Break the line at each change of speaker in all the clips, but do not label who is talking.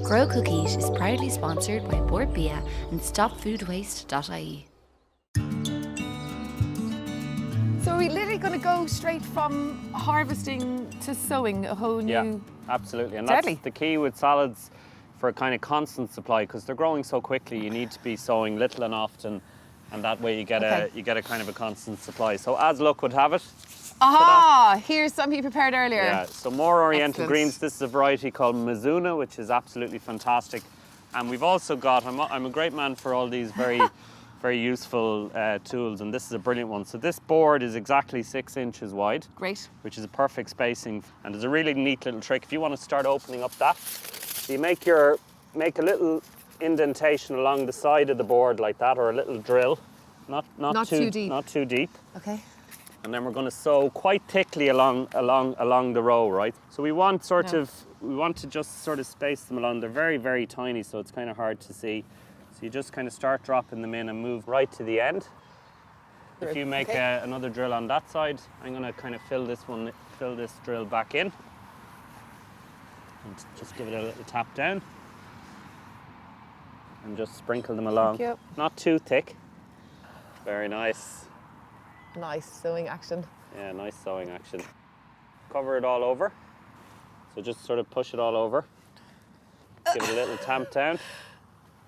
Grow Cookies is proudly sponsored by Bord Bia and StopFoodWaste.ie.
So are we literally going to go straight from harvesting to sowing a whole new...
Yeah, absolutely. And
Deadly.
that's the key with salads for a kind of constant supply, because they're growing so quickly. You need to be sowing little and often, and that way you get a kind of a constant supply. So as luck would have it.
Aha! Here's something you prepared earlier.
Yeah, so more oriental
Excellent.
greens. This is a variety called Mizuna, which is absolutely fantastic. And we've also got, I'm a great man for all these very, very useful tools, and this is a brilliant one. So this board is exactly 6 inches wide.
Great.
Which is a perfect spacing. And there's a really neat little trick. If you want to start opening up that, you make a little indentation along the side of the board like that, or a little drill. Not
too deep.
Not too deep.
Okay.
And then we're going to sow quite thickly along the row, right? So we want to just sort of space them along. They're very, very tiny, so it's kind of hard to see. So you just kind of start dropping them in and move right to the end. If you make another drill on that side, I'm going to kind of fill this drill back in. And just give it a little tap down. And just sprinkle them along.
Thank you.
Not too thick. Very nice.
Nice sowing action.
Yeah, nice sewing action. Cover it all over. So just sort of push it all over. Give it a little tamp down.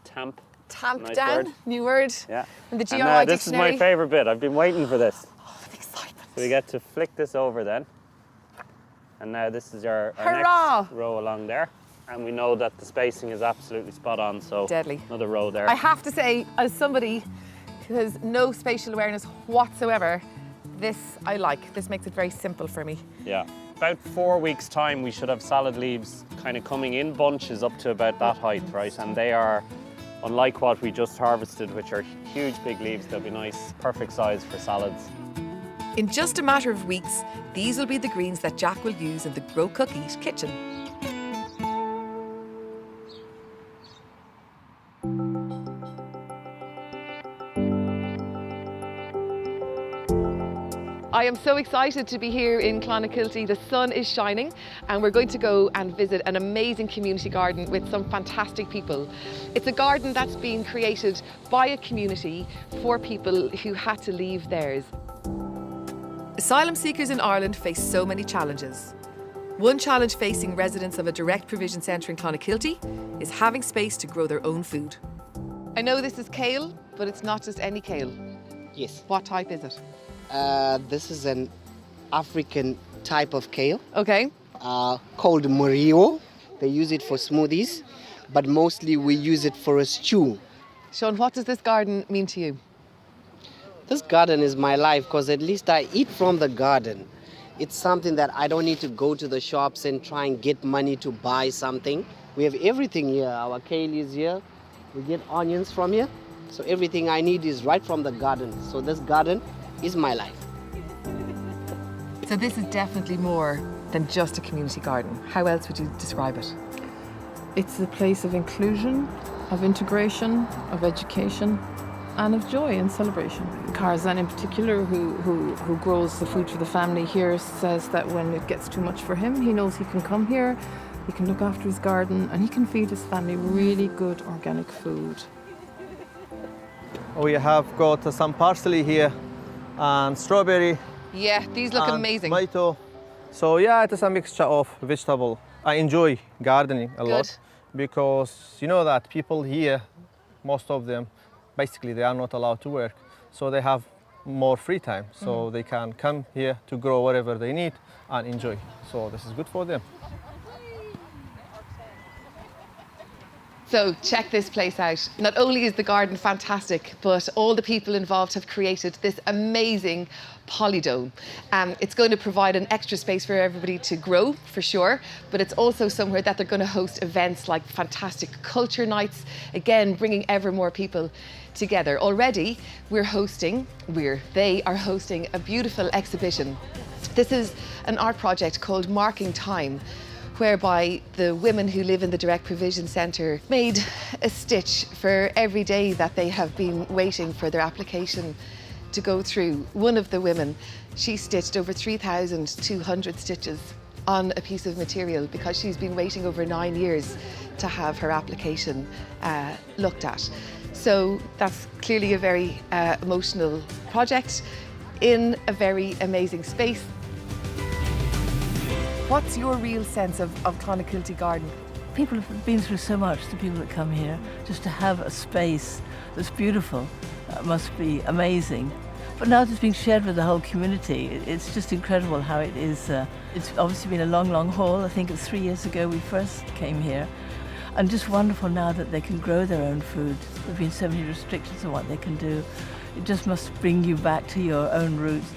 Tamp.
Tamp
Nice
down,
word.
new word.
Yeah.
In the GRI
And this
dictionary.
is my favourite bit. I've been waiting for this.
Oh, the excitement.
So we get to flick this over then. And now this is our
Hurrah!
next row along there. And we know that the spacing is absolutely spot on. So
Deadly.
Another row there.
I have to say, as somebody who has no spatial awareness whatsoever, this I like. This makes it very simple for me.
Yeah. About 4 weeks' time, we should have salad leaves kind of coming in bunches up to about that height, right? And they are, unlike what we just harvested, which are huge big leaves, they'll be nice, perfect size for salads.
In just a matter of weeks, these will be the greens that Jack will use in the Grow Cookies kitchen.
I am so excited to be here in Clonakilty. The sun is shining and we're going to go and visit an amazing community garden with some fantastic people. It's a garden that's been created by a community for people who had to leave theirs.
Asylum seekers in Ireland face so many challenges. One challenge facing residents of a direct provision centre in Clonakilty is having space to grow their own food.
I know this is kale, but it's not just any kale.
Yes.
What type is it?
This is an African type of kale
Okay.
called morio. They use it for smoothies, but mostly we use it for a stew.
Sean, what does this garden mean to you?
This garden is my life because at least I eat from the garden. It's something that I don't need to go to the shops and try and get money to buy something. We have everything here. Our kale is here. We get onions from here. So everything I need is right from the garden. So this garden is my life.
So this is definitely more than just a community garden. How else would you describe it?
It's a place of inclusion, of integration, of education, and of joy and celebration. Karzan in particular, who grows the food for the family here, says that when it gets too much for him, he knows he can come here, he can look after his garden, and he can feed his family really good organic food.
We have got some parsley here and strawberry.
Yeah, these look
and
amazing.
Tomato. So yeah, it is a mixture of vegetable. I enjoy gardening a lot because you know that people here, most of them, basically they are not allowed to work. So they have more free time. So they can come here to grow whatever they need and enjoy. So this is good for them.
So check this place out. Not only is the garden fantastic, but all the people involved have created this amazing polydome. It's going to provide an extra space for everybody to grow, for sure, but it's also somewhere that they're going to host events like fantastic culture nights, again, bringing ever more people together. Already, they are hosting a beautiful exhibition. This is an art project called Marking Time, whereby the women who live in the Direct Provision Centre made a stitch for every day that they have been waiting for their application to go through. One of the women, she stitched over 3,200 stitches on a piece of material because she's been waiting over 9 years to have her application looked at. So that's clearly a very emotional project in a very amazing space.
What's your real sense of Clonakilty Garden?
People have been through so much, the people that come here. Just to have a space that's beautiful must be amazing. But now it's being shared with the whole community. It's just incredible how it is. It's obviously been a long, long haul. I think it's 3 years ago we first came here. And just wonderful now that they can grow their own food. There have been so many restrictions on what they can do. It just must bring you back to your own roots.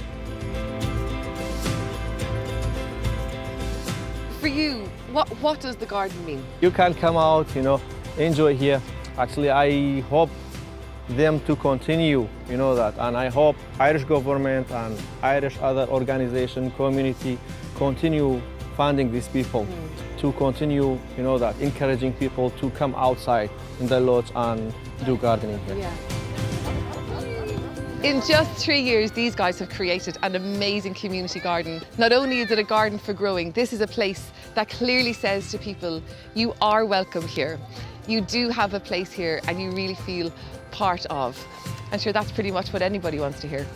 For you, what does the garden mean?
You can come out, you know, enjoy here. Actually, I hope them to continue, you know that, and I hope Irish government and Irish other organization, community continue funding these people to continue, you know that, encouraging people to come outside in the lodge and do gardening here.
Yeah. In just 3 years, these guys have created an amazing community garden. Not only is it a garden for growing, this is a place that clearly says to people, you are welcome here. You do have a place here and you really feel part of. I'm sure that's pretty much what anybody wants to hear.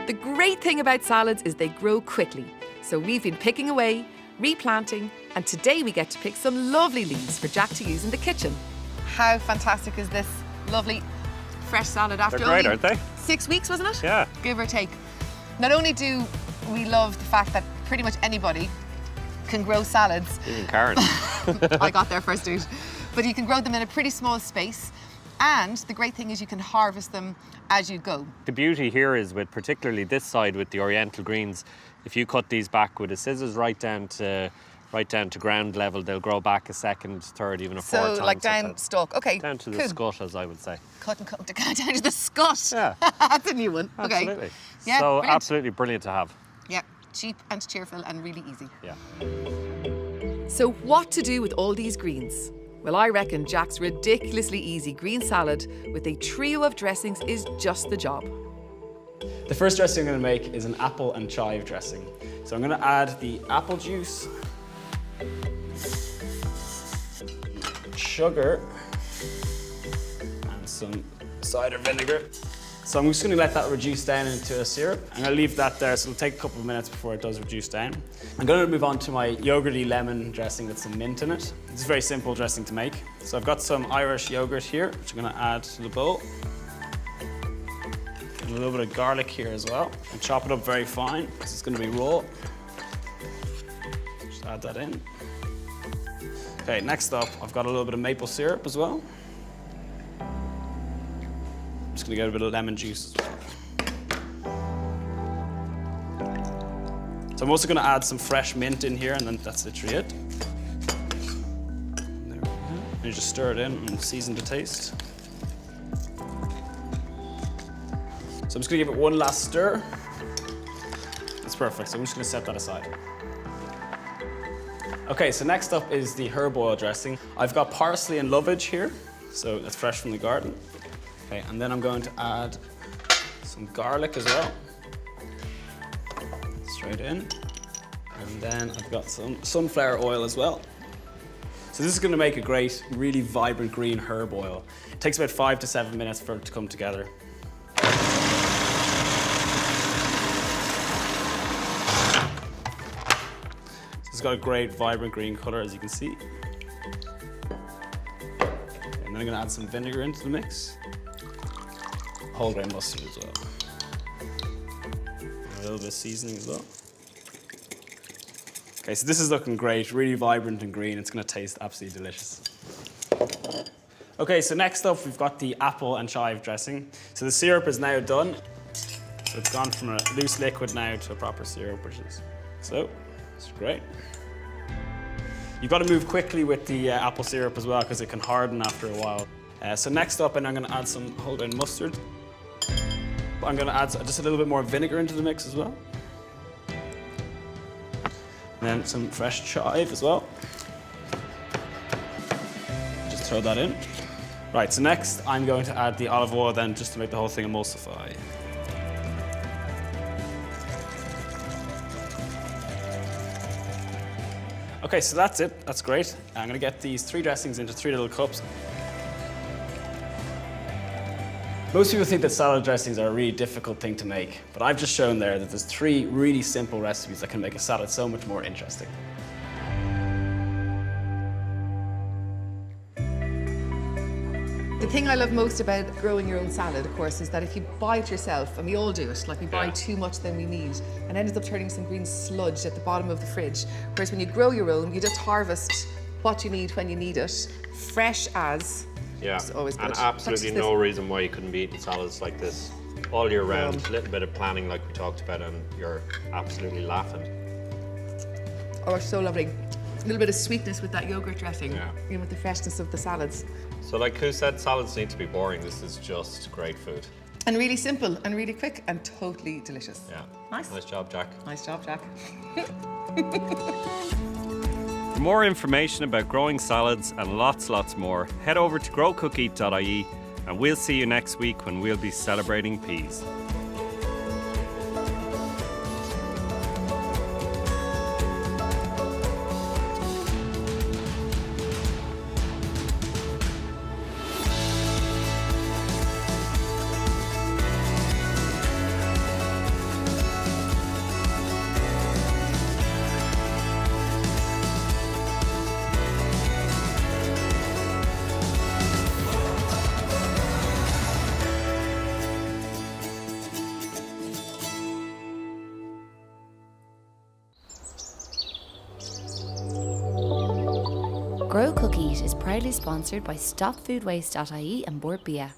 The great thing about salads is they grow quickly. So we've been picking away, replanting, and today we get to pick some lovely leaves for Jack to use in the kitchen. How fantastic is this lovely fresh salad after
They're great,
only
aren't they?
6 weeks, wasn't it?
Yeah.
Give or take. Not only do we love the fact that pretty much anybody can grow salads.
Even Karen.
I got there first, dude. But you can grow them in a pretty small space. And the great thing is you can harvest them as you go.
The beauty here is with particularly this side with the Oriental greens, if you cut these back with a scissors right down to ground level, they'll grow back a second, third, even a fourth time.
So like down stalk. Okay,
Down to the
cool.
scut, as I would say.
Cut down to the scut.
Yeah.
That's a new one. Okay.
Absolutely.
Yeah,
so
brilliant.
absolutely brilliant to have.
Yeah, cheap and cheerful and really easy.
Yeah.
So what to do with all these greens? Well, I reckon Jack's ridiculously easy green salad with a trio of dressings is just the job.
The first dressing I'm going to make is an apple and chive dressing. So I'm going to add the apple juice, sugar, and some cider vinegar. So I'm just going to let that reduce down into a syrup. I'm going to leave that there, so it'll take a couple of minutes before it does reduce down. I'm going to move on to my yogurty lemon dressing with some mint in it. It's a very simple dressing to make. So I've got some Irish yogurt here, which I'm going to add to the bowl. And a little bit of garlic here as well. And chop it up very fine, because it's going to be raw. Just add that in. Okay, next up, I've got a little bit of maple syrup as well. I'm just going to get a bit of lemon juice as well. So I'm also going to add some fresh mint in here, and then that's literally it. There we go. And you just stir it in and season to taste. So I'm just going to give it one last stir. That's perfect, so I'm just going to set that aside. Okay, so next up is the herb oil dressing. I've got parsley and lovage here, so that's fresh from the garden. Okay, and then I'm going to add some garlic as well. Straight in. And then I've got some sunflower oil as well. So this is going to make a great, really vibrant green herb oil. It takes about 5 to 7 minutes for it to come together. It's got a great vibrant green color, as you can see. And then I'm gonna add some vinegar into the mix. Whole grain mustard as well. A little bit of seasoning as well. Okay, so this is looking great, really vibrant and green. It's gonna taste absolutely delicious. Okay, so next up we've got the apple and chive dressing. So the syrup is now done. So it's gone from a loose liquid now to a proper syrup, which is so. It's great. You've got to move quickly with the apple syrup as well because it can harden after a while. So next up, and I'm going to add some whole grain mustard. I'm going to add just a little bit more vinegar into the mix as well. And then some fresh chive as well. Just throw that in. Right, so next I'm going to add the olive oil then just to make the whole thing emulsify. Okay, so that's it. That's great. I'm going to get these 3 dressings into 3 little cups. Most people think that salad dressings are a really difficult thing to make, but I've just shown there that there's 3 really simple recipes that can make a salad so much more interesting.
The thing I love most about growing your own salad, of course, is that if you buy it yourself, and we all do it, like we buy too much than we need, and ends up turning some green sludge at the bottom of the fridge. Whereas when you grow your own, you just harvest what you need when you need it, fresh as.
Yeah,
It's always good.
and absolutely no reason why you couldn't be eating salads like this all year round. A little bit of planning like we talked about and you're absolutely laughing.
Oh, it's so lovely. A little bit of sweetness with that yogurt dressing,
Yeah.
you know, with the freshness of the salads.
So like who said salads need to be boring? This is just great food.
And really simple and really quick and totally delicious.
Yeah.
Nice.
Nice job, Jack.
Nice job, Jack.
For more information about growing salads and lots more, head over to growcookeat.ie and we'll see you next week when we'll be celebrating peas.
Grow Cook Eat is proudly sponsored by StopFoodWaste.ie and Bord Bia.